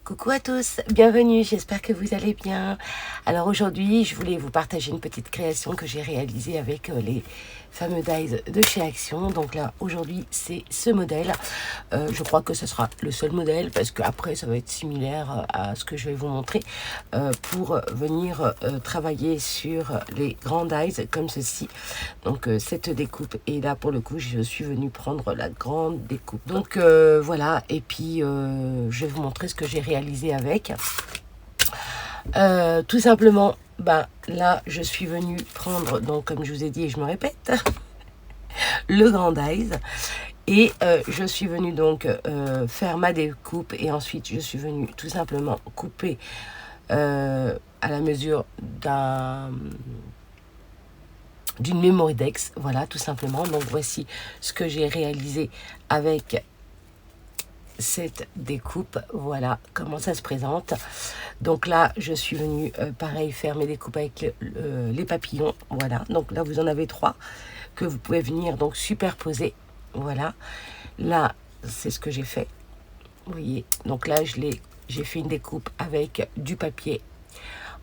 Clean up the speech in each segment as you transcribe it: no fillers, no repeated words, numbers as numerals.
Coucou à tous, bienvenue, j'espère que vous allez bien. Alors aujourd'hui, je voulais vous partager une petite création que j'ai réalisée avec les fameux dies de chez Action. Donc là, aujourd'hui, c'est ce modèle. Je crois que ce sera le seul modèle parce qu'après, ça va être similaire à ce que je vais vous montrer pour venir travailler sur les grands dies comme ceci. Donc cette découpe, et là pour le coup, je suis venue prendre la grande découpe. Donc voilà, et puis je vais vous montrer ce que j'ai réalisé avec. Tout simplement, là, je suis venue prendre, donc comme je vous ai dit, et je me répète, le grand dies. Et je suis venue donc faire ma découpe, et ensuite je suis venue tout simplement couper à la mesure d'une memory dex, voilà, tout simplement. Donc voici ce que j'ai réalisé avec cette découpe, voilà comment ça se présente. Donc là je suis venue pareil faire mes découpes avec les papillons, voilà. Donc là vous en avez 3 que vous pouvez venir donc superposer, voilà. Là c'est ce que j'ai fait, vous voyez. Donc là j'ai fait une découpe avec du papier,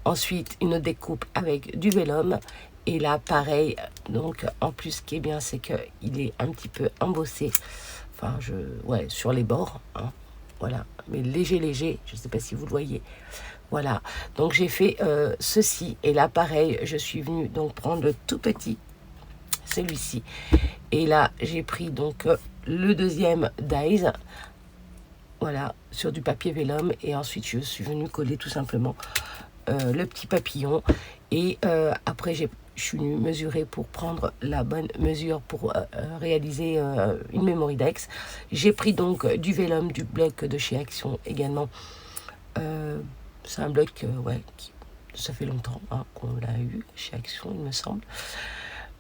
ensuite une autre découpe avec du vélum, et là pareil. Donc en plus ce qui est bien, c'est que il est un petit peu embossé, enfin ouais, sur les bords, hein, voilà, mais léger, je sais pas si vous le voyez, voilà. Donc j'ai fait ceci, et là pareil, je suis venue donc prendre le tout petit, celui-ci, et là j'ai pris donc le deuxième dies, voilà, sur du papier vélum, et ensuite je suis venue coller tout simplement le petit papillon, et après je suis venue mesurer pour prendre la bonne mesure pour réaliser une memory dex. J'ai pris donc du vélum, du bloc de chez Action également. C'est un bloc, ouais, ça fait longtemps hein, qu'on l'a eu chez Action, il me semble.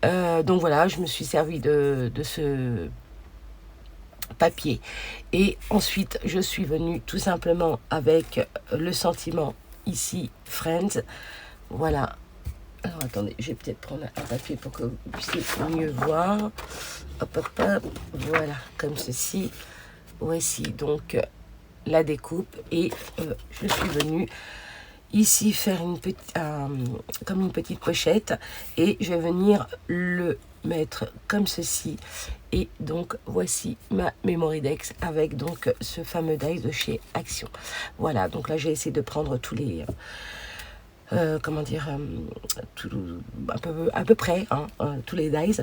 Donc voilà, je me suis servi de ce papier, et ensuite je suis venue tout simplement avec le sentiment ici Friends, voilà. Alors attendez, je vais peut-être prendre un papier pour que vous puissiez mieux voir. Hop, voilà, comme ceci. Voici donc la découpe, et je suis venue ici faire comme une petite pochette, et je vais venir le mettre comme ceci. Et donc voici ma memory dex avec donc ce fameux dies de chez Action. Voilà, donc là j'ai essayé de prendre tous les comment dire, à peu près hein, tous les dies.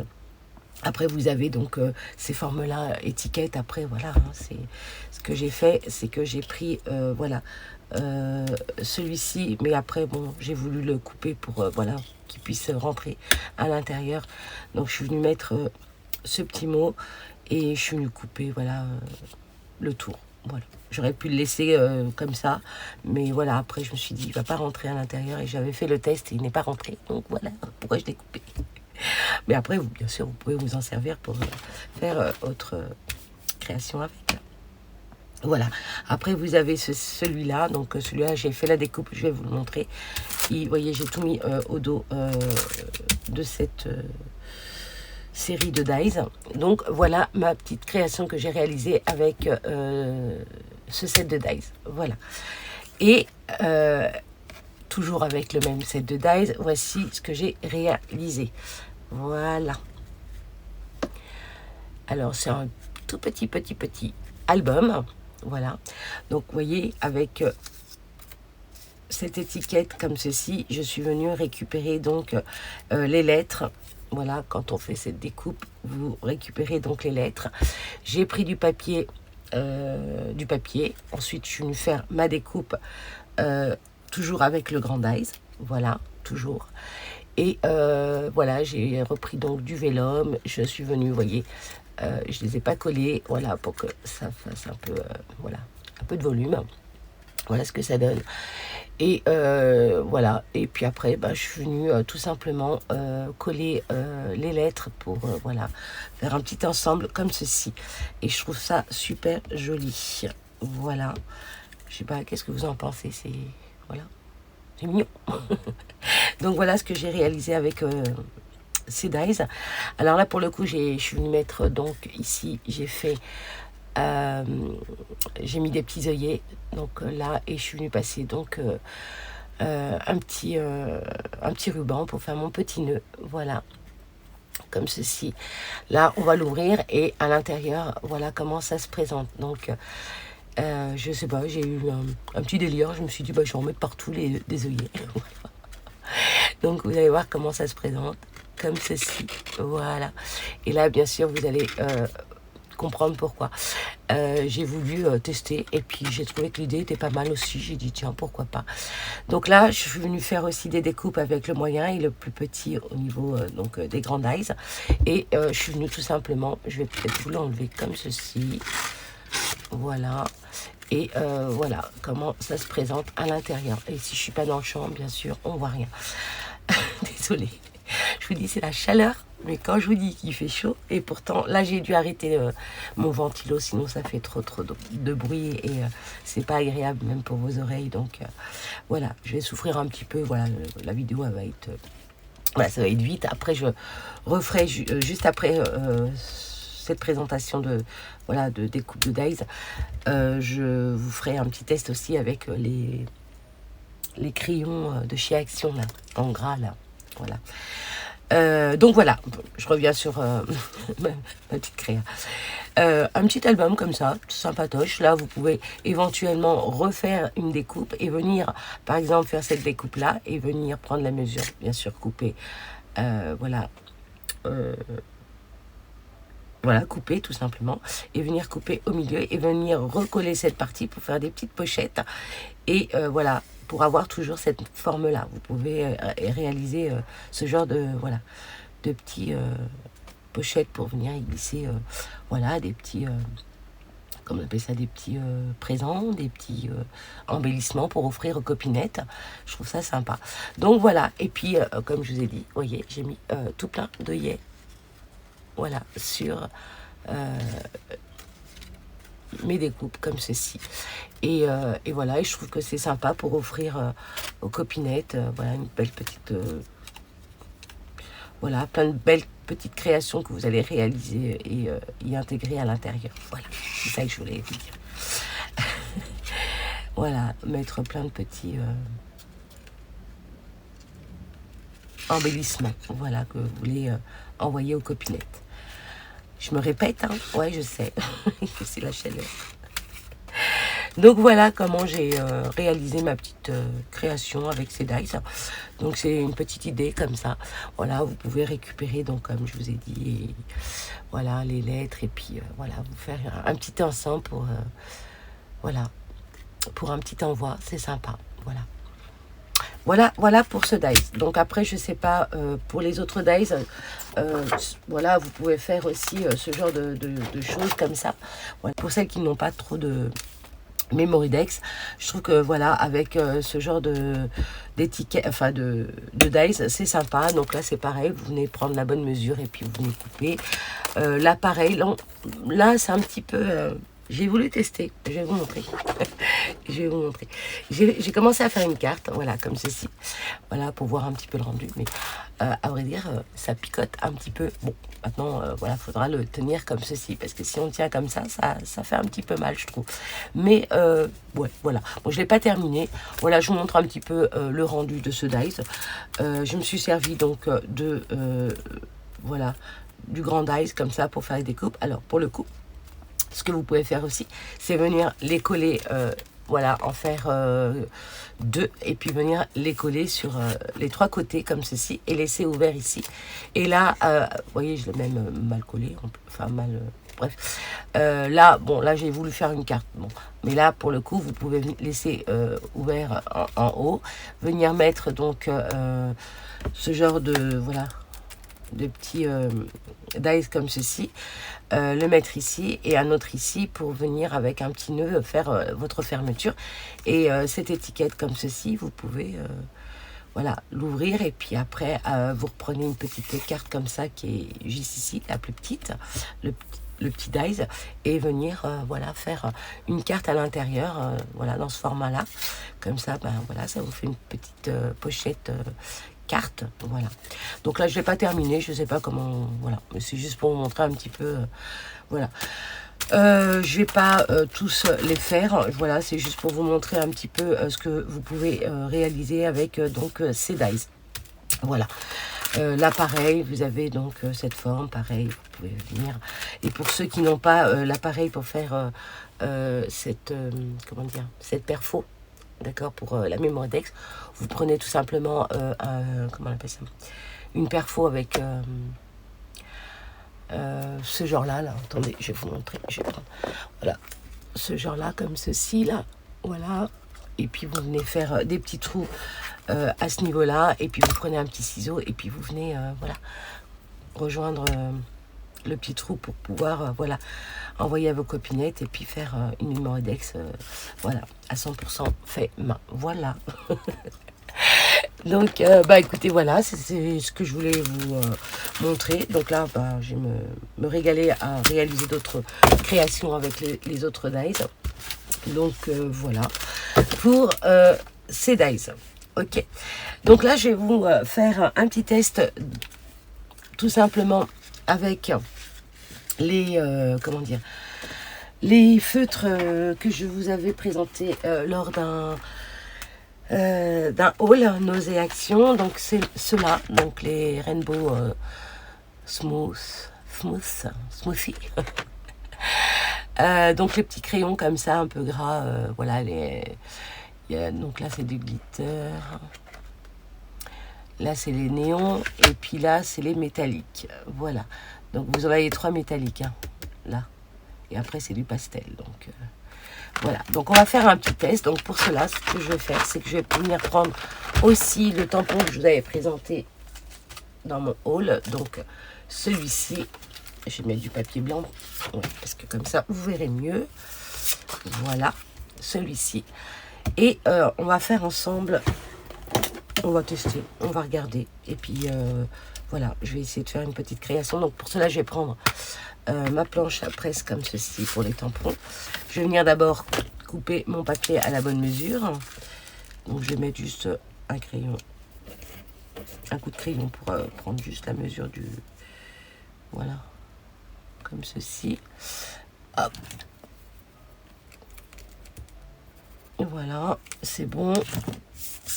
Après vous avez donc ces formes là, étiquettes. Après voilà, hein, c'est ce que j'ai fait, c'est que j'ai pris voilà celui-ci, mais après bon, j'ai voulu le couper pour voilà, qu'il puisse rentrer à l'intérieur. Donc je suis venue mettre ce petit mot, et je suis venue couper voilà le tour. Voilà, j'aurais pu le laisser comme ça, mais voilà, après je me suis dit il va pas rentrer à l'intérieur, et j'avais fait le test et il n'est pas rentré, donc voilà pourquoi je l'ai coupé. Mais après bien sûr vous pouvez vous en servir pour faire autre création avec. Voilà, après vous avez celui-là, donc celui-là j'ai fait la découpe, je vais vous le montrer. Et, vous voyez, j'ai tout mis au dos de cette série de dies. Donc voilà ma petite création que j'ai réalisée avec ce set de dies, voilà. Et toujours avec le même set de dies, voici ce que j'ai réalisé, voilà. Alors c'est un tout petit album, voilà. Donc vous voyez, avec cette étiquette comme ceci, je suis venue récupérer donc les lettres. Voilà, quand on fait cette découpe, vous récupérez donc les lettres. J'ai pris du papier, ensuite je suis venue faire ma découpe toujours avec le grand dies, voilà, toujours. Et voilà, j'ai repris donc du vélum, je suis venue, vous voyez, je les ai pas collés, voilà, pour que ça fasse un peu, voilà, un peu de volume. Voilà ce que ça donne. Et voilà, et puis après je suis venue tout simplement coller les lettres pour voilà, faire un petit ensemble comme ceci, et je trouve ça super joli, voilà. Je sais pas, qu'est-ce que vous en pensez? C'est voilà, c'est mignon. Donc voilà ce que j'ai réalisé avec ces dies. Alors là pour le coup je suis venue mettre donc ici, j'ai fait j'ai mis des petits œillets donc là, et je suis venue passer donc un petit ruban pour faire mon petit nœud, voilà, comme ceci. Là on va l'ouvrir et à l'intérieur, voilà comment ça se présente. Donc je sais pas, j'ai eu un petit délire, je me suis dit bah je vais en mettre partout des œillets. Donc vous allez voir comment ça se présente, comme ceci, voilà. Et là bien sûr vous allez comprendre pourquoi. J'ai voulu tester et puis j'ai trouvé que l'idée était pas mal aussi. J'ai dit tiens pourquoi pas. Donc là je suis venue faire aussi des découpes avec le moyen et le plus petit au niveau donc des grandes eyes. Et je suis venue tout simplement, je vais peut-être vous l'enlever comme ceci, voilà. Et voilà comment ça se présente à l'intérieur. Et si je suis pas dans le champ, bien sûr on voit rien. Désolée, je vous dis c'est la chaleur. Mais quand je vous dis qu'il fait chaud, et pourtant là j'ai dû arrêter mon ventilo, sinon ça fait trop de bruit et c'est pas agréable même pour vos oreilles. Donc voilà, je vais souffrir un petit peu. Voilà, la vidéo elle va être voilà, ça va être vite. Après je referai juste après cette présentation de voilà de découpe de dies, je vous ferai un petit test aussi avec les crayons de chez Action là, en gras là, voilà. Donc voilà, je reviens sur ma petite créa. Un petit album comme ça, sympatoche. Là, vous pouvez éventuellement refaire une découpe et venir, par exemple, faire cette découpe-là et venir prendre la mesure, bien sûr, couper. Voilà. Voilà, couper tout simplement. Et venir couper au milieu et venir recoller cette partie pour faire des petites pochettes. Et voilà, pour avoir toujours cette forme-là. Vous pouvez réaliser ce genre de, voilà, de petits pochettes pour venir y glisser voilà, des petits, comment on appelle ça, des petits présents, des petits embellissements pour offrir aux copinettes. Je trouve ça sympa. Donc voilà, et puis comme je vous ai dit, vous voyez, j'ai mis tout plein d'œillets, voilà, sur mes découpes comme ceci. Et voilà, et je trouve que c'est sympa pour offrir aux copinettes, voilà, une belle petite voilà, plein de belles petites créations que vous allez réaliser et y intégrer à l'intérieur. Voilà, c'est ça que je voulais vous dire. Voilà, mettre plein de petits embellissements, voilà, que vous voulez envoyer aux copinettes. Je me répète, hein, ouais, je sais, c'est la chaleur. Donc voilà comment j'ai réalisé ma petite création avec ces dies. Donc c'est une petite idée comme ça. Voilà, vous pouvez récupérer, donc comme je vous ai dit, et, voilà, les lettres et puis voilà, vous faire un petit ensemble pour voilà, pour un petit envoi, c'est sympa. Voilà. Voilà pour ce dies. Donc après, je sais pas, pour les autres dies, voilà, vous pouvez faire aussi ce genre de choses comme ça. Voilà. Pour celles qui n'ont pas trop de Memorydex, je trouve que voilà, avec ce genre d'étiquette, enfin de dies, c'est sympa. Donc là c'est pareil, vous venez prendre la bonne mesure et puis vous venez couper. Là pareil, là c'est un petit peu j'ai voulu tester, je vais vous montrer. Je vais vous montrer. J'ai commencé à faire une carte, voilà, comme ceci. Voilà, pour voir un petit peu le rendu. Mais à vrai dire, ça picote un petit peu. Bon, maintenant, voilà, il faudra le tenir comme ceci. Parce que si on tient comme ça fait un petit peu mal, je trouve. Mais, ouais, voilà. Bon, je ne l'ai pas terminé. Voilà, je vous montre un petit peu le rendu de ce dies. Je me suis servi donc voilà, du grand dies comme ça pour faire les découpes. Alors, pour le coup, ce que vous pouvez faire aussi, c'est venir les coller, voilà, en faire deux, et puis venir les coller sur les trois côtés comme ceci, et laisser ouvert ici. Et là, vous voyez, je l'ai même mal collé, enfin mal, bref. Là, bon, là j'ai voulu faire une carte, bon, mais là pour le coup, vous pouvez laisser ouvert en haut, venir mettre donc ce genre de, voilà, de petits dies comme ceci, le mettre ici et un autre ici pour venir avec un petit nœud faire votre fermeture. Et cette étiquette comme ceci, vous pouvez voilà, l'ouvrir et puis après vous reprenez une petite carte comme ça qui est juste ici, la plus petite, le petit dies, et venir voilà, faire une carte à l'intérieur, voilà, dans ce format là, comme ça, ben voilà, ça vous fait une petite pochette carte, voilà. Donc là je vais pas terminer, je sais pas comment, voilà, mais c'est juste pour vous montrer un petit peu, voilà. Je vais pas tous les faire, voilà, c'est juste pour vous montrer un petit peu ce que vous pouvez réaliser avec donc ces dies. Voilà, là pareil, vous avez donc cette forme, pareil, vous pouvez venir. Et pour ceux qui n'ont pas l'appareil pour faire comment dire, cette perfo, d'accord, pour la Memoredex, vous prenez tout simplement comment on appelle ça, une perfo avec ce genre-là, là, attendez, je vais vous montrer, je vais prendre, voilà, ce genre-là, comme ceci, là, voilà, et puis vous venez faire des petits trous à ce niveau-là, et puis vous prenez un petit ciseau, et puis vous venez, voilà, rejoindre le petit trou pour pouvoir, voilà, envoyer à vos copinettes, et puis faire une Memoredex, voilà, à 100% fait main, voilà. Donc, bah écoutez, voilà, c'est ce que je voulais vous montrer. Donc là, bah, je vais me régaler à réaliser d'autres créations avec les autres dies. Donc, voilà, pour ces dies. Ok. Donc là, je vais vous faire un petit test, tout simplement, avec les, comment dire, les feutres que je vous avais présentés lors d'un haul Nausée Action. Donc c'est ceux-là, donc les Rainbow Smoothie. Donc les petits crayons comme ça, un peu gras, voilà, donc là c'est du glitter, là c'est les néons, et puis là c'est les métalliques, voilà. Donc vous en avez 3 métalliques, hein, là, et après c'est du pastel, donc voilà. Donc on va faire un petit test. Donc pour cela, ce que je vais faire, c'est que je vais venir prendre aussi le tampon que je vous avais présenté dans mon haul, donc celui-ci. Je vais mettre du papier blanc, ouais, parce que comme ça vous verrez mieux. Voilà, celui-ci. Et on va faire ensemble, on va tester, on va regarder, et puis voilà, je vais essayer de faire une petite création. Donc pour cela, je vais prendre ma planche à presse comme ceci pour les tampons. Je vais venir d'abord couper mon papier à la bonne mesure. Donc je vais mettre juste un crayon, un coup de crayon pour prendre juste la mesure du, voilà, comme ceci. Hop. Voilà, c'est bon.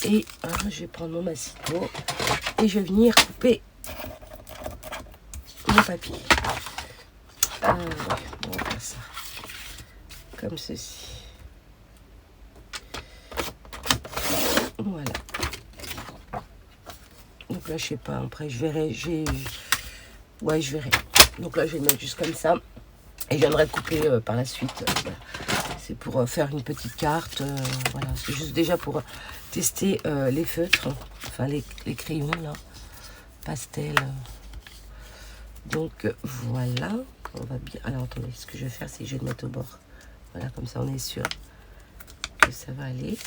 Et je vais prendre mon massito et je vais venir couper mon papier. Ouais, on va faire ça comme ceci. Voilà. Donc là, je sais pas, après je verrai, ouais, je verrai. Donc là, je vais le mettre juste comme ça. Et je viendrai couper par la suite. Voilà. C'est pour faire une petite carte. Voilà, c'est juste déjà pour tester les feutres, enfin les crayons là, pastel. Donc voilà, on va bien. Alors attendez, ce que je vais faire, c'est que je vais le mettre au bord. Voilà, comme ça on est sûr que ça va aller.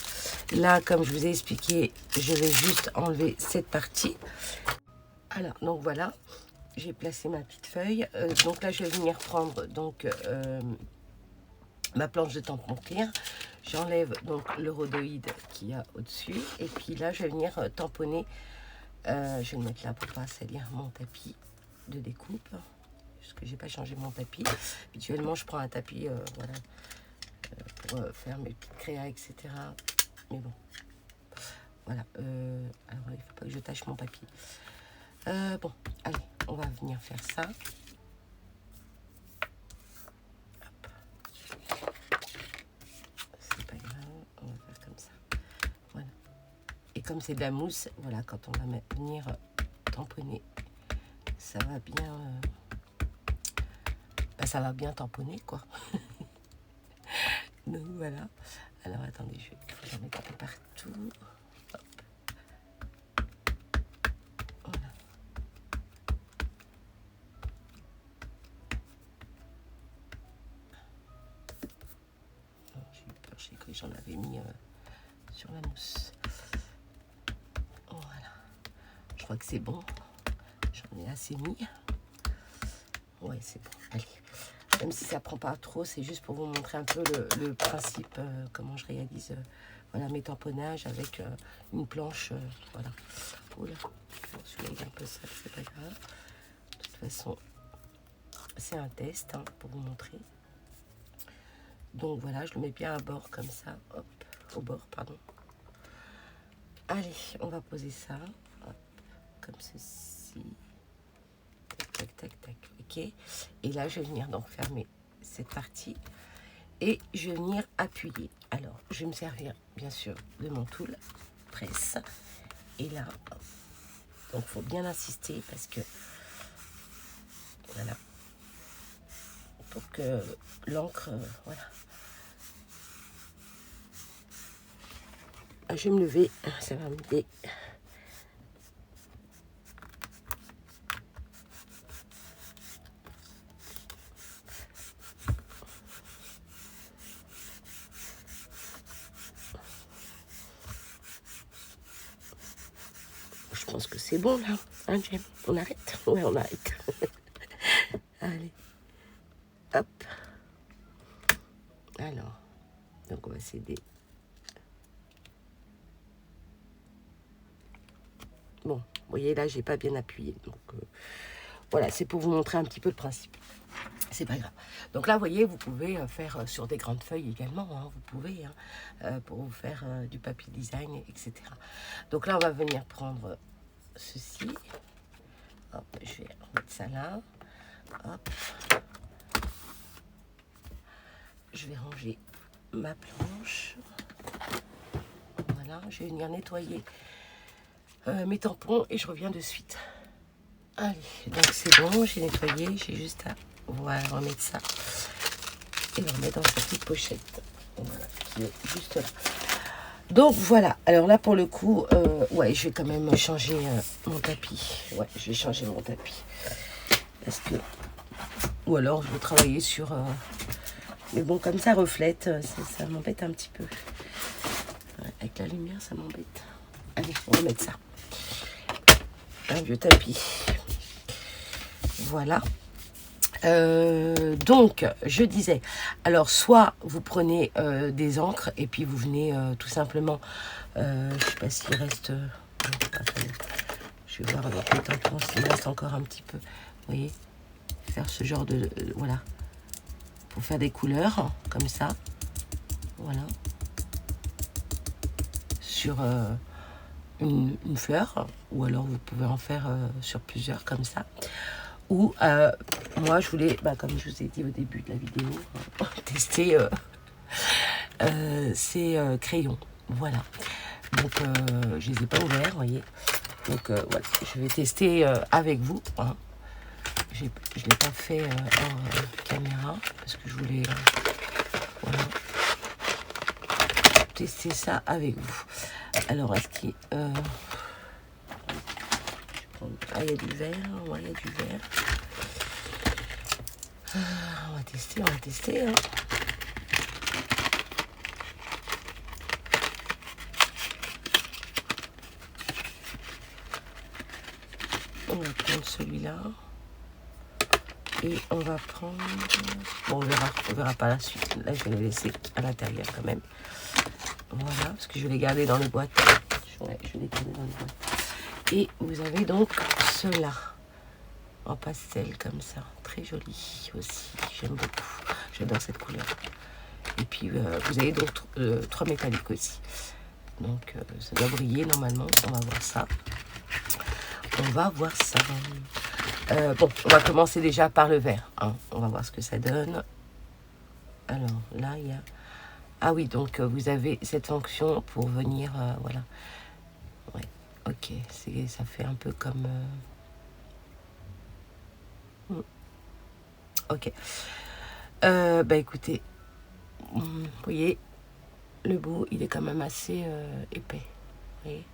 Là, comme je vous ai expliqué, je vais juste enlever cette partie. Alors, donc voilà, j'ai placé ma petite feuille. Donc là, je vais venir prendre donc ma planche de tampon clair. J'enlève donc le rhodoïde qu'il y a au-dessus. Et puis là, je vais venir tamponner. Je vais le mettre là pour pas salir mon tapis de découpe. Parce que j'ai pas changé mon tapis. Habituellement, je prends un tapis voilà, pour faire mes petites créas, etc. Mais bon, voilà. Alors, il faut pas que je tâche mon papier. Bon, allez, on va venir faire ça. C'est pas grave, on va faire comme ça. Voilà. Et comme c'est de la mousse, voilà, quand on va venir tamponner, ça va bien, ça va bien tamponner, quoi. Donc voilà. Alors attendez, je vais en mettre un peu partout. Hop. Voilà. J'ai eu peur, j'ai cru que j'en avais mis sur la mousse. Voilà. Je crois que c'est bon. J'en ai assez mis. Ouais, c'est bon. Allez. Même si ça prend pas trop, c'est juste pour vous montrer un peu le principe, comment je réalise voilà, mes tamponnages avec une planche. Voilà. Oula, celui-là il est un peu sale, c'est pas grave. De toute façon, c'est un test hein, pour vous montrer. Donc voilà, je le mets bien à bord comme ça. Hop, au bord, pardon. Allez, on va poser ça. Hop, comme ceci. Tac, tac, tac. Ok. Et là, je vais venir donc fermer cette partie. Et je vais venir appuyer. Alors, je vais me servir, bien sûr, de mon tool presse. Et là, donc, il faut bien insister parce que, voilà, pour que l'encre, voilà. Je vais me lever, ça va m'aider. Je pense que c'est bon, là. Hein, Jem? On arrête? Ouais, on arrête. Allez. Hop. Alors. Donc, on va s'aider. Bon, vous voyez, là, j'ai pas bien appuyé. Donc, voilà, c'est pour vous montrer un petit peu le principe. C'est pas grave. Donc là, vous voyez, vous pouvez faire sur des grandes feuilles également. Hein, vous pouvez, hein, pour vous faire du papier design, etc. Donc là, on va venir prendre ceci. Hop, je vais remettre ça là. Hop. Je vais ranger ma planche. Voilà, je vais venir nettoyer mes tampons et je reviens de suite. Allez, donc c'est bon, j'ai nettoyé, j'ai juste à voilà, remettre ça et le remettre dans sa petite pochette. Voilà, qui est juste là. Donc voilà, alors là pour le coup, ouais, je vais quand même changer mon tapis. Ouais, je vais changer mon tapis. Parce que, ou alors je vais travailler sur... mais bon, comme ça reflète, ça m'embête un petit peu. Ouais, avec la lumière, ça m'embête. Allez, on va mettre ça. Un vieux tapis. Voilà. Donc, je disais, alors soit vous prenez des encres et puis vous venez tout simplement, je sais pas s'il reste, attendez, je vais voir avec les tampons s'il reste encore un petit peu, vous voyez, faire ce genre de, voilà, pour faire des couleurs, comme ça, voilà, sur une fleur, ou alors vous pouvez en faire sur plusieurs, comme ça. Ou moi je voulais, comme je vous ai dit au début de la vidéo, tester ces crayons. Voilà. Donc je les ai pas ouverts, vous voyez. Donc voilà, je vais tester avec vous. Hein. Je ne l'ai pas fait hors caméra parce que je voulais voilà, tester ça avec vous. Alors est-ce qu'il il y a du vert, ouais, il y a du vert. On va tester, hein. On va prendre celui-là. Et on va prendre... Bon, on verra pas la suite. Là, je vais les laisser à l'intérieur quand même. Voilà, parce que je vais les garder dans les boîtes. Ouais, je vais les garder dans les boîtes. Et vous avez donc ceux-là. En pastel comme ça. Très joli aussi. J'aime beaucoup. J'adore cette couleur. Et puis, vous avez donc 3 métalliques aussi. Donc, ça doit briller normalement. On va voir ça. On va voir ça. Bon, on va commencer déjà par le vert. Hein. On va voir ce que ça donne. Alors, là, il y a... Ah oui, donc vous avez cette fonction pour venir... voilà. Ouais, ok. Ça fait un peu comme... Ok. Écoutez, vous voyez, le bout, il est quand même assez épais. Vous voyez.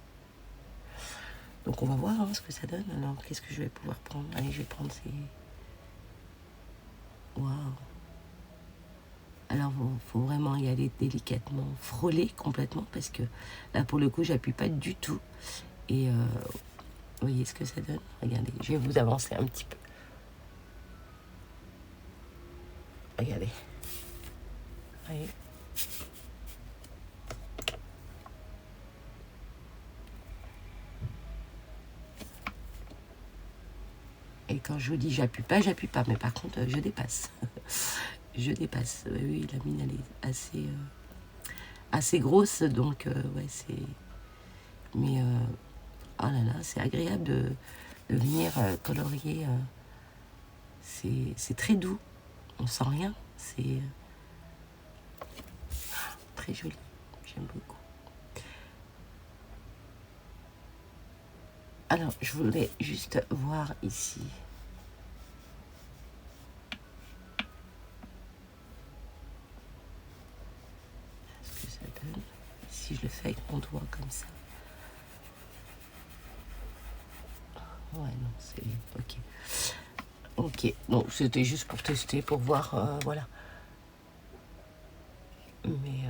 Donc on va voir ce que ça donne. Alors, qu'est-ce que je vais pouvoir prendre? Allez, je vais prendre ces... Waouh! Alors, il faut vraiment y aller délicatement, frôler complètement, parce que là, pour le coup, j'appuie pas du tout. Et vous voyez ce que ça donne? Regardez, je vais vous avancer un petit peu. Regardez. Vous voyez? Et quand je vous dis j'appuie pas, mais par contre, je dépasse. je dépasse. Oui, la mine, elle est assez grosse, donc ouais, c'est... Mais, oh là là, c'est agréable de venir colorier. C'est très doux, on sent rien, c'est très joli, j'aime beaucoup. Alors, je voulais juste voir ici. Ce que ça donne. Si je le fais avec mon doigt comme ça. Ouais, non, c'est... Ok. Ok, donc c'était juste pour tester, pour voir, voilà. Mais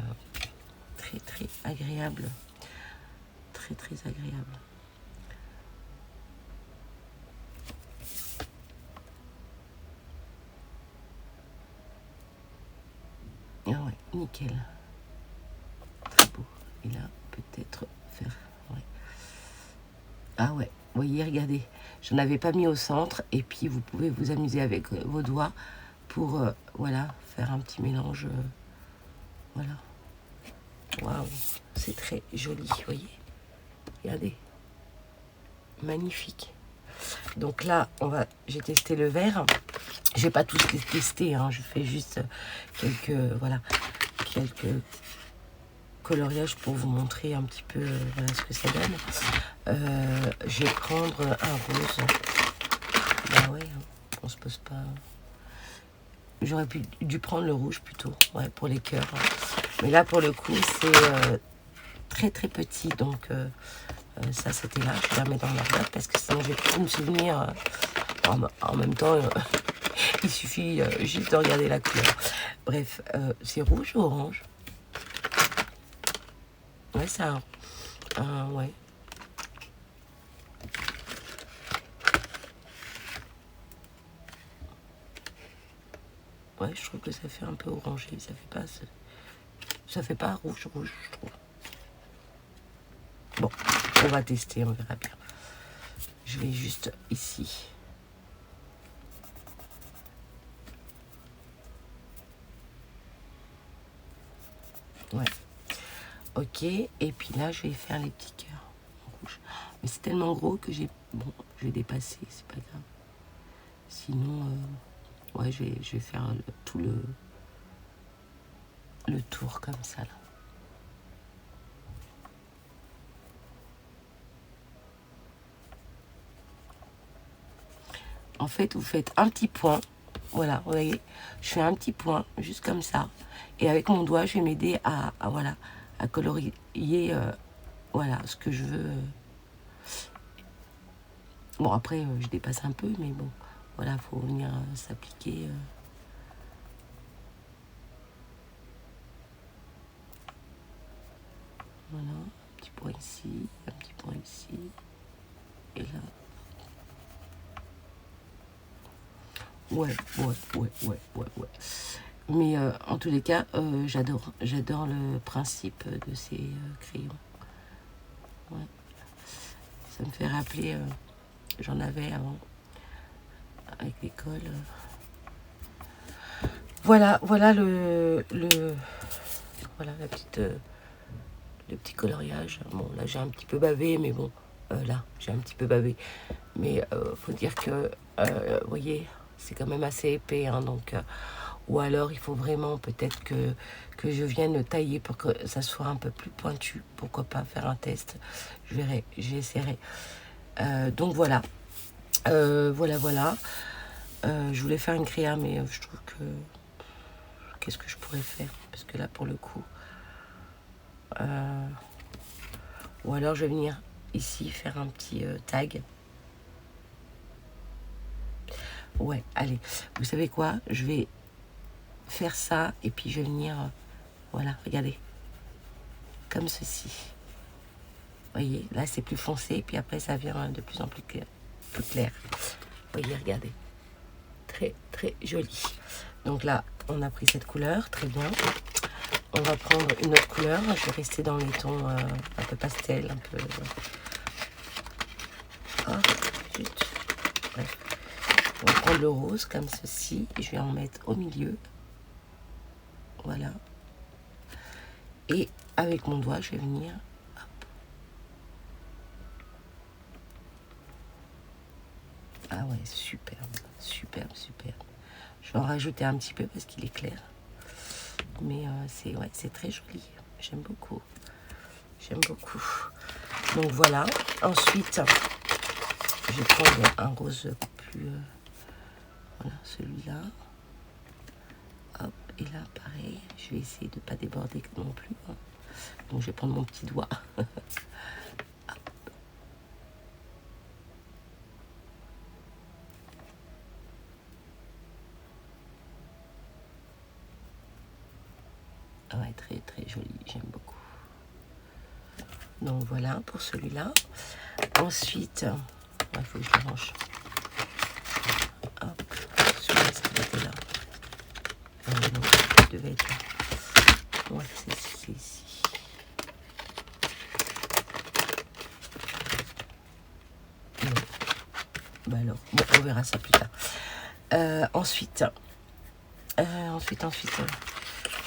très, très agréable. Très, très agréable. Ah ouais, nickel. Très beau. Et là, peut-être faire... Ouais. Ah ouais, vous voyez, regardez. J'en avais pas mis au centre. Et puis, vous pouvez vous amuser avec vos doigts pour, voilà, faire un petit mélange. Voilà. Waouh, c'est très joli, vous voyez. Regardez. Magnifique. Donc là, j'ai testé le vert. Je vais pas tous les tester, hein. Je fais juste quelques coloriages pour vous montrer un petit peu voilà, ce que ça donne. Je vais prendre un rose. Bah ouais, hein, on se pose pas. J'aurais dû prendre le rouge plutôt, ouais, pour les cœurs. Mais là, pour le coup, c'est très très petit, donc ça c'était là. Je vais la mettre dans la boîte parce que sinon je vais plus me souvenir. En même temps, il suffit juste de regarder la couleur. Bref, c'est rouge ou orange? Ouais, ça. Ouais. Ouais, je trouve que ça fait un peu orangé. Ça fait pas rouge, je trouve. Bon, on va tester, on verra bien. Je vais juste ici. Ouais. Ok, et puis là, je vais faire les petits cœurs en rouge. Mais c'est tellement gros que bon, je vais dépasser, c'est pas grave. Sinon, ouais, je vais faire tout le tour comme ça, là. En fait, vous faites un petit point. Voilà, vous voyez, je fais un petit point, juste comme ça. Et avec mon doigt, je vais m'aider voilà, à colorier, voilà, ce que je veux. Bon, après, je dépasse un peu, mais bon, voilà, il faut venir s'appliquer. Voilà, un petit point ici, un petit point ici, et là. Ouais. Mais en tous les cas, j'adore le principe de ces crayons. Ouais. Ça me fait rappeler, j'en avais avant avec l'école. Voilà voilà la petite, le petit coloriage. Bon, là j'ai un petit peu bavé, mais bon, là j'ai un petit peu bavé. Mais faut dire que, vous voyez, c'est quand même assez épais, hein, donc... ou alors il faut vraiment peut-être que je vienne le tailler pour que ça soit un peu plus pointu. Pourquoi pas faire un test? Je verrai, j'essaierai. Donc voilà. Voilà. Je voulais faire une créa, mais je trouve que... Qu'est-ce que je pourrais faire? Parce que là, pour le coup... ou alors je vais venir ici faire un petit tag. Ouais, allez. Vous savez quoi? Je vais faire ça et puis je vais venir... voilà, regardez. Comme ceci. Vous voyez, là c'est plus foncé, puis après ça vient de plus en plus clair. Vous voyez, regardez. Très, très joli. Donc là, on a pris cette couleur, très bien. On va prendre une autre couleur. Je vais rester dans les tons un peu pastel, un peu... Ah, zut. Bref. On va prendre le rose comme ceci, et je vais en mettre au milieu. Et avec mon doigt, je vais venir. Hop. Ah ouais, superbe, superbe, superbe. Je vais en rajouter un petit peu parce qu'il est clair. Mais c'est très joli. J'aime beaucoup. J'aime beaucoup. Donc voilà. Ensuite, je vais prendre un rose plus... voilà, celui-là. Hop, et là, pareil. Je vais essayer de ne pas déborder non plus. Hein. Donc je vais prendre mon petit doigt. Ouais, très très joli, j'aime beaucoup. Donc voilà pour celui-là. Ensuite, il faut que je le range. Hop, celui-là, ça était là. Non, il devait être là. Ouais, c'est ici. Non. Bah alors, bon, on verra ça plus tard. Ensuite,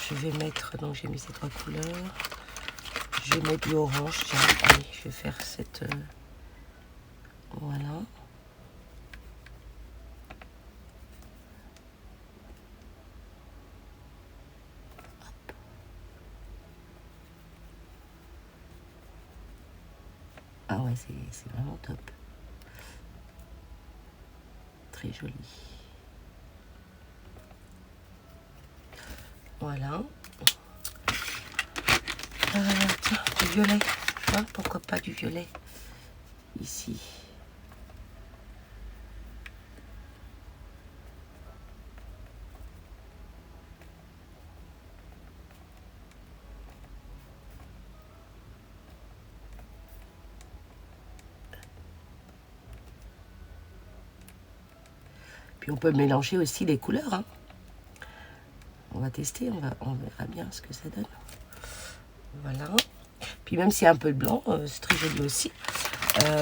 je vais mettre, donc j'ai mis ces 3 couleurs. Je vais mettre du orange, tiens, allez, je vais faire cette, voilà. Hop. Ah ouais, c'est vraiment top. Très joli. Voilà. Tiens, du violet. Hein, pourquoi pas du violet ici. Puis on peut mélanger aussi les couleurs. Hein. On va tester, on verra bien ce que ça donne. Voilà. Puis même s'il y a un peu de blanc, c'est très joli aussi.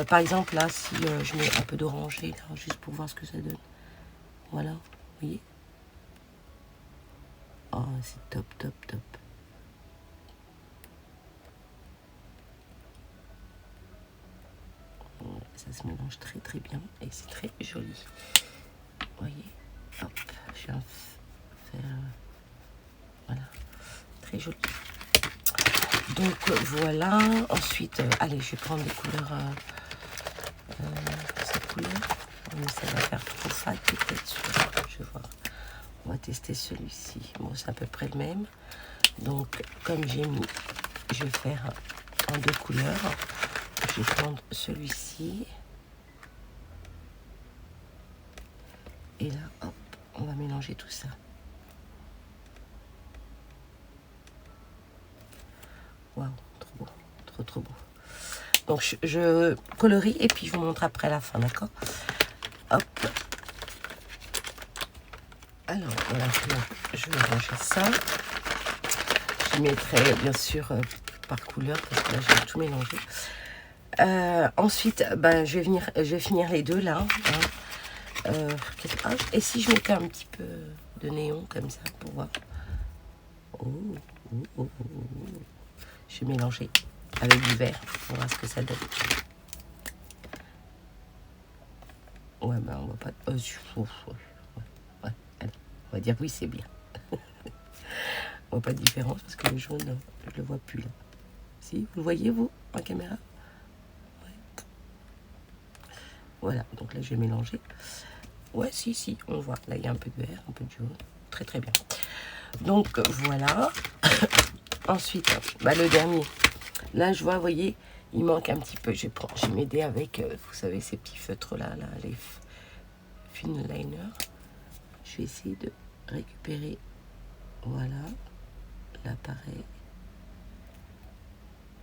Par exemple, là, si je mets un peu d'orangé, juste pour voir ce que ça donne. Voilà, vous voyez. Oh, c'est top, top, top. Ça se mélange très, très bien et c'est très joli. Vous voyez. Hop, je vais faire... voilà, très joli. Donc voilà, ensuite, allez, je vais prendre des couleurs, cette couleur, mais ça va faire trop fade peut-être, je vais voir. On va tester celui-ci, bon c'est à peu près le même. Donc comme j'ai mis, je vais faire en 2 couleurs, je vais prendre celui-ci. Et là, hop, on va mélanger tout ça. Waouh, trop beau, trop trop beau. Donc je colorie et puis je vous montre après la fin, d'accord? Hop. Alors voilà, je vais ranger ça. Je mettrai bien sûr par couleur parce que là j'ai tout mélangé. Ensuite, ben, je vais finir les deux là. Hein. Et si je mettais un petit peu de néon comme ça pour voir. Oh, oh, oh, oh. Je vais mélanger avec du vert pour voir ce que ça donne. Ouais, ben on va pas. Ouais, allez, on va dire oui, c'est bien. On voit pas de différence parce que le jaune, je le vois plus là. Si, vous le voyez vous en caméra? Ouais. Voilà, donc là je vais mélanger. Ouais, si, on voit. Là il y a un peu de vert, un peu de jaune. Très très bien. Donc voilà. Ensuite, bah, le dernier. Là je vois, vous voyez, il manque un petit peu. Je vais m'aider avec, vous savez, ces petits feutres là, les fin liner. Je vais essayer de récupérer. Voilà. Là pareil.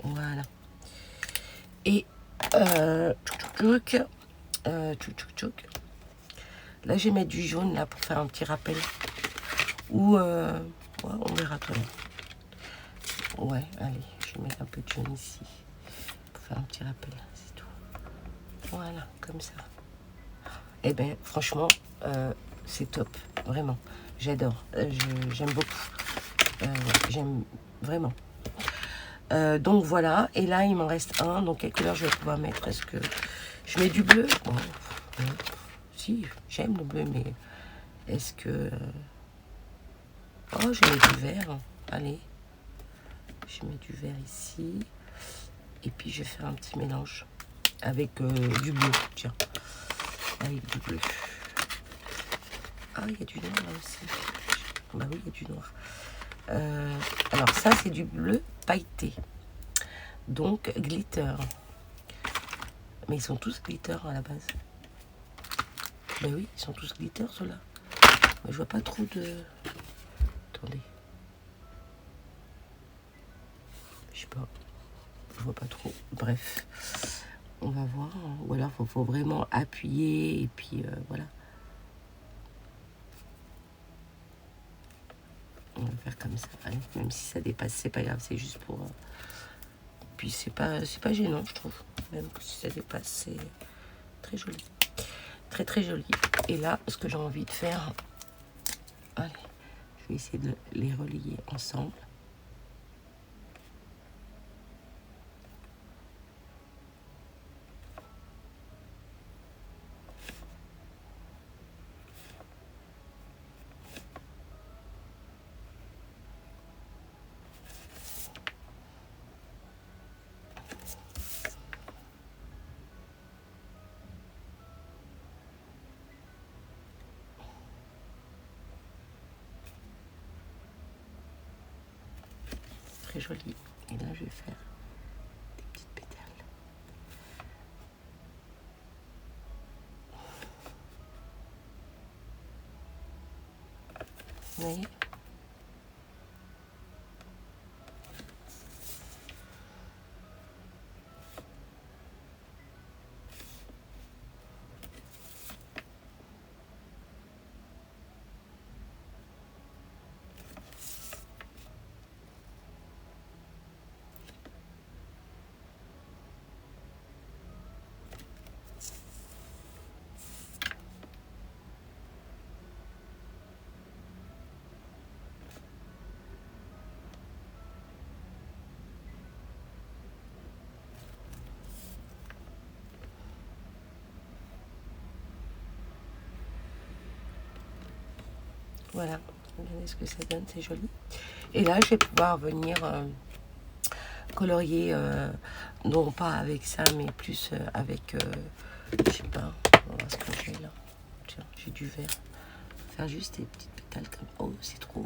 Voilà. Et là je vais mettre du jaune là pour faire un petit rappel. Ou ouais, on verra quand même. Ouais, allez, je vais mettre un peu de jaune ici pour faire un petit rappel, c'est tout. Voilà, comme ça. Et bien franchement, c'est top, vraiment. J'adore, j'aime beaucoup. J'aime vraiment. Donc voilà, et là il m'en reste un, donc quelle couleur je vais pouvoir mettre? Est-ce que je mets du bleu? Bon, si, j'aime le bleu, mais est-ce que... Oh, je mets du vert, allez, je mets du vert ici, et puis je vais faire un petit mélange avec du bleu, tiens, avec du bleu. Ah, il y a du noir là aussi. Bah oui, il y a du noir. Alors ça, c'est du bleu pailleté. Donc, glitter. Mais ils sont tous glitter à la base. Ben oui, ils sont tous glitter, ceux-là. Mais je vois pas trop de... Attendez. Je sais pas. Je vois pas trop. Bref. On va voir. Ou alors, faut vraiment appuyer. Et puis, voilà. On va faire comme ça. Allez, même si ça dépasse, c'est pas grave. C'est juste pour... Puis, c'est pas gênant, je trouve. Même si ça dépasse, c'est très joli. Très, très joli. Et là, ce que j'ai envie de faire... Allez. Je vais essayer de les relier ensemble. Très joli. Et là, je vais faire des petites pétales. Vous voyez? Voilà, regardez ce que ça donne, c'est joli. Et là, je vais pouvoir venir colorier, non pas avec ça, mais plus avec, je sais pas, on va voir ce que j'ai là. Tiens, j'ai du vert. Faire juste des petites pétales comme... Oh, c'est trop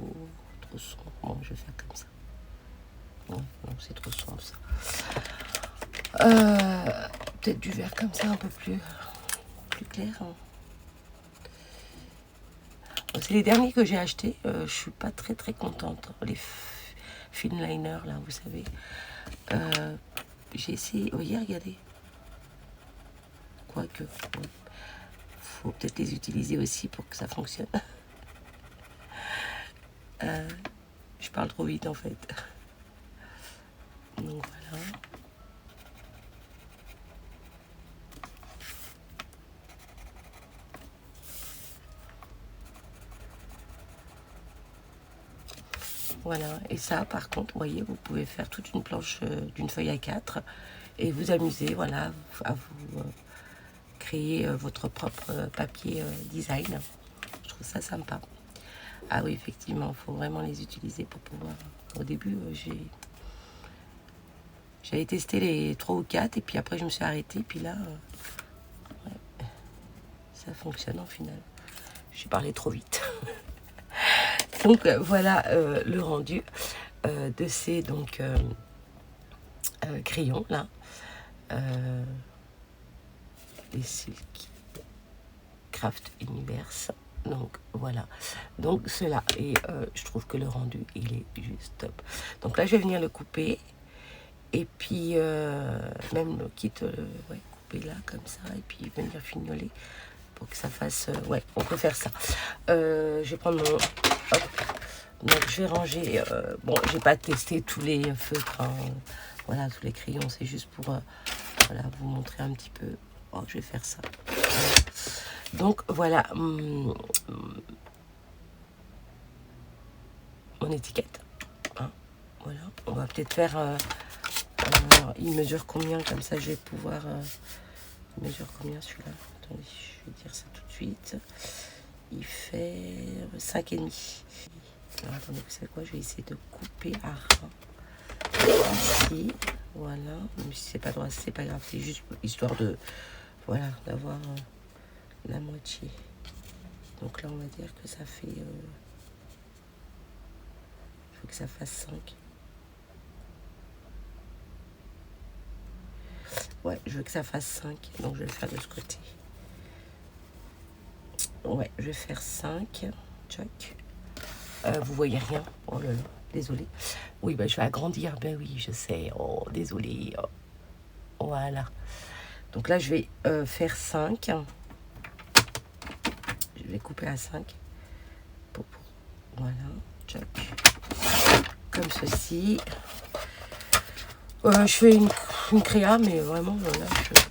sombre. Bon, je vais faire comme ça. Non, c'est trop sombre ça. Peut-être du vert comme ça, un peu plus clair. Hein. C'est les derniers que j'ai achetés. Je suis pas très contente. Les Finliner là, vous savez. J'ai essayé. Voyez, regardez. Quoique, ouais. Faut peut-être les utiliser aussi pour que ça fonctionne. Je parle trop vite en fait. Donc voilà. Voilà, et ça par contre, vous voyez, vous pouvez faire toute une planche d'une feuille à 4 et vous amuser, voilà, à vous créer votre propre papier design. Je trouve ça sympa. Ah oui, effectivement, il faut vraiment les utiliser pour pouvoir... Au début, j'avais testé les 3 ou 4 et puis après je me suis arrêtée, puis là, ouais, ça fonctionne en final. J'ai parlé trop vite. Donc voilà le rendu de ces donc crayons là, les Silky Craft Universe. Donc voilà, donc cela, et je trouve que le rendu il est juste top. Donc là je vais venir le couper et puis même le quitte ouais, couper là comme ça et puis venir fignoler pour que ça fasse ouais, on peut faire ça. Je vais prendre mon hop. Donc je vais ranger, bon j'ai pas testé tous les feutres, hein, voilà tous les crayons, c'est juste pour voilà, vous montrer un petit peu. Oh, je vais faire ça. Donc voilà mon étiquette. Hein, voilà, on va peut-être faire Alors, il mesure combien? Comme ça, je vais pouvoir... il mesure combien celui-là? Attendez, je vais dire ça tout de suite. Il fait 5,5. Alors, attendez, vous savez quoi? Je vais essayer de couper à ras. Ici, voilà. Même si c'est pas droit, c'est pas grave. C'est juste histoire de... Voilà, d'avoir la moitié. Donc là, on va dire que ça fait... il faut que ça fasse 5. Ouais, je veux que ça fasse 5, donc je vais le faire de ce côté. Ouais, je vais faire 5. Tchac. Vous voyez rien? Oh là là, désolé. Oui, bah, je vais agrandir. Ben oui, je sais. Oh, désolé. Oh. Voilà. Donc là, je vais faire 5. Je vais couper à 5. Voilà. Tchac. Comme ceci. Je fais une créa, mais vraiment, voilà,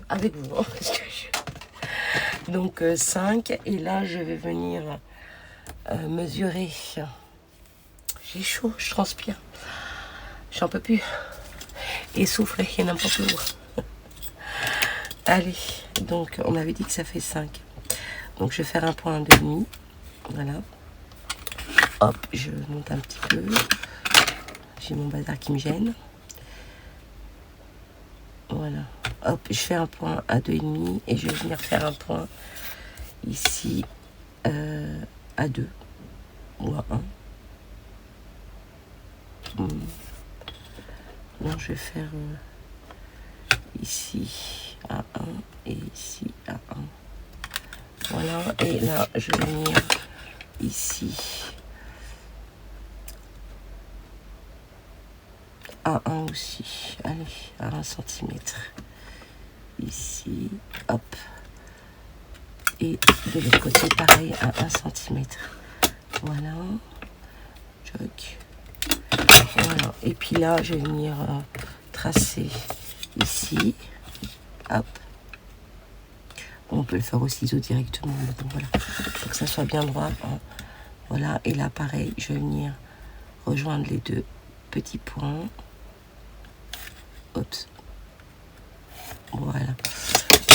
avec vous. Hein, parce que donc 5. Et là, je vais venir mesurer. J'ai chaud, je transpire. J'en peux plus. Essoufflé, il n'y en a pas plus. Allez, donc on avait dit que ça fait 5. Donc je vais faire un point de demi. Voilà. Hop, je monte un petit peu. J'ai mon bazar qui me gêne. Voilà. Hop, je fais un point à 2,5 et je vais venir faire un point ici à 2 ou à 1. Non, je vais faire ici à 1 et ici à 1. Voilà, et là, je vais venir ici à 1 aussi. Allez, à 1 cm. Ici, hop. Et de l'autre côté, pareil, à 1 cm. Voilà. Choc. Voilà. Et puis là, je vais venir tracer ici. Hop. On peut le faire au ciseau directement. Donc voilà. Pour que ça soit bien droit. Hein. Voilà. Et là, pareil, je vais venir rejoindre les deux petits points. Hop. Voilà.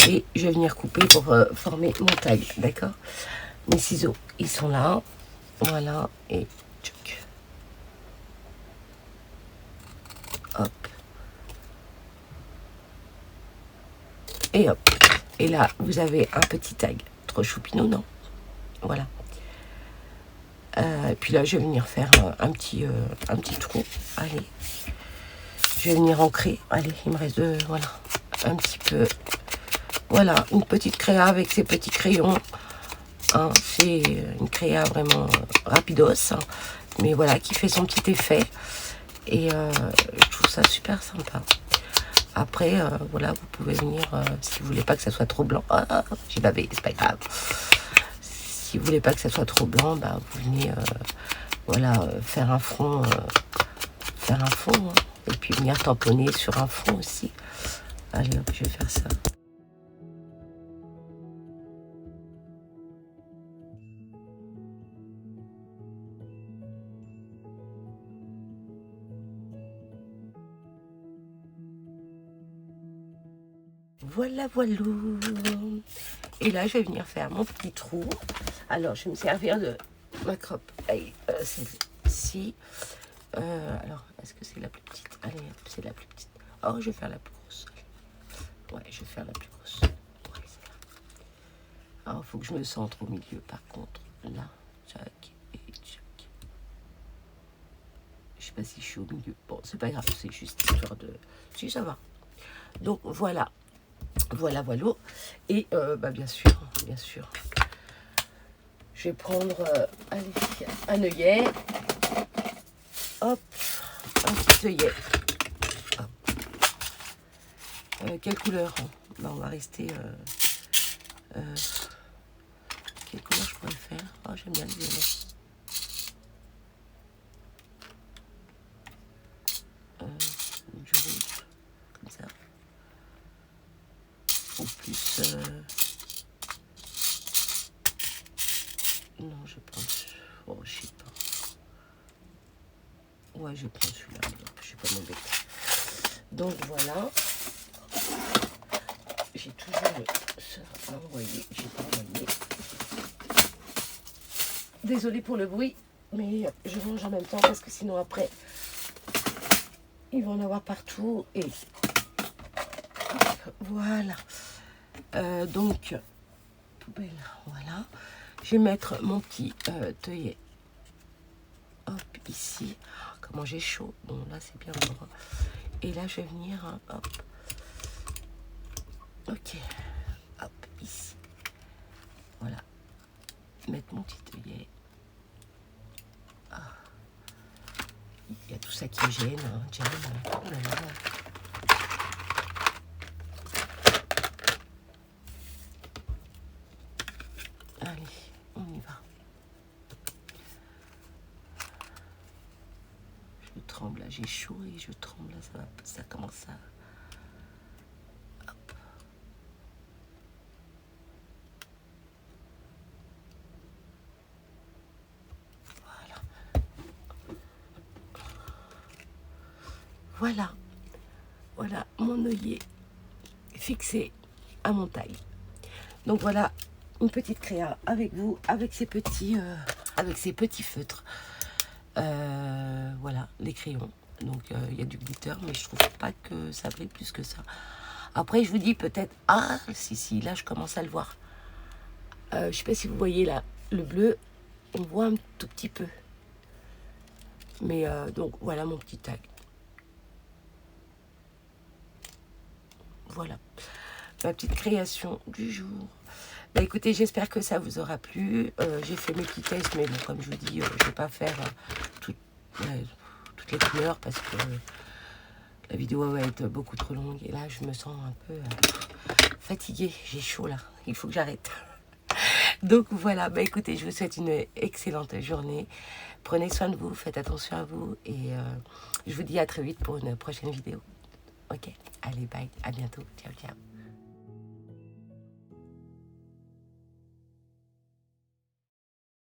Et je vais venir couper pour former mon tag. D'accord? Mes ciseaux, ils sont là. Voilà. Et tchouk. Hop. Et hop. Et là, vous avez un petit tag. Trop choupinou, non? Voilà. Et puis là, je vais venir faire un petit trou. Allez. Je vais venir ancrer. Allez, il me reste voilà, un petit peu. Voilà, une petite créa avec ces petits crayons. Hein, c'est une créa vraiment rapidos. Hein, mais voilà, qui fait son petit effet. Et je trouve ça super sympa. Après, voilà, vous pouvez venir, si vous voulez pas que ça soit trop blanc. Ah, j'ai bavé, c'est pas grave. Si vous voulez pas que ça soit trop blanc, bah, vous venez, voilà, faire un fond. Hein, et puis venir tamponner sur un fond aussi. Allez, hop, je vais faire ça. Voilà, voilà. Et là, je vais venir faire mon petit trou. Alors, je vais me servir de ma croppe. Celle-ci. Alors, est-ce que c'est la plus petite? Allez, c'est la plus petite. Oh, je vais faire la plus grosse. Allez. Ouais, je vais faire la plus grosse. Ouais, c'est là. Alors, il faut que je me centre au milieu, par contre. Là, tchac et tchac. Je sais pas si je suis au milieu. Bon, c'est pas grave, c'est juste histoire de... Si, ça va. Donc, voilà. Voilà. Et, bah, bien sûr, je vais prendre, allez, un œillet. Hop, un petit œillet. Quelle couleur? Bah, on va rester... quelle couleur je pourrais faire? Oh, j'aime bien le violet. Du rouge, comme ça. Ou plus... Non, je vais prendre... Oh, je sais pas. Ouais, je vais prendre celui-là. Je suis pas mon bête. Donc voilà. J'ai toujours ça à envoyer. J'ai pas envoyé. Désolée pour le bruit, mais je mange en même temps parce que sinon après, ils vont en avoir partout. Et voilà. Donc, poubelle, voilà. Je vais mettre mon petit œillet. Hop, ici. Comment j'ai chaud. Bon, là, c'est bien bon. Et là, je vais venir, hein, hop. Ok. Hop, ici. Voilà. Mettre mon petit œillet. Ah. Il y a tout ça qui gêne. Hein, gêne. Oh là là. Allez, on y va. Je tremble, là, j'ai chaud et je tremble, là, ça commence à... Hop. Voilà. Voilà. Voilà mon œillet fixé à mon taille. Donc voilà une petite créa avec vous, avec ces petits feutres. Voilà, les crayons. Donc il y a du glitter, mais je trouve pas que ça brille plus que ça. Après, je vous dis peut-être, ah, si, là, je commence à le voir. Je sais pas si vous voyez là, le bleu, on voit un tout petit peu. Mais donc, voilà mon petit tag. Voilà, ma petite création du jour. Bah écoutez, j'espère que ça vous aura plu. J'ai fait mes petits tests, mais bon, comme je vous dis, je ne vais pas faire toutes les couleurs parce que la vidéo va être beaucoup trop longue. Et là, je me sens un peu fatiguée. J'ai chaud là. Il faut que j'arrête. Donc voilà, bah écoutez, je vous souhaite une excellente journée. Prenez soin de vous, faites attention à vous. Et je vous dis à très vite pour une prochaine vidéo. Ok, allez, bye, à bientôt. Ciao, ciao.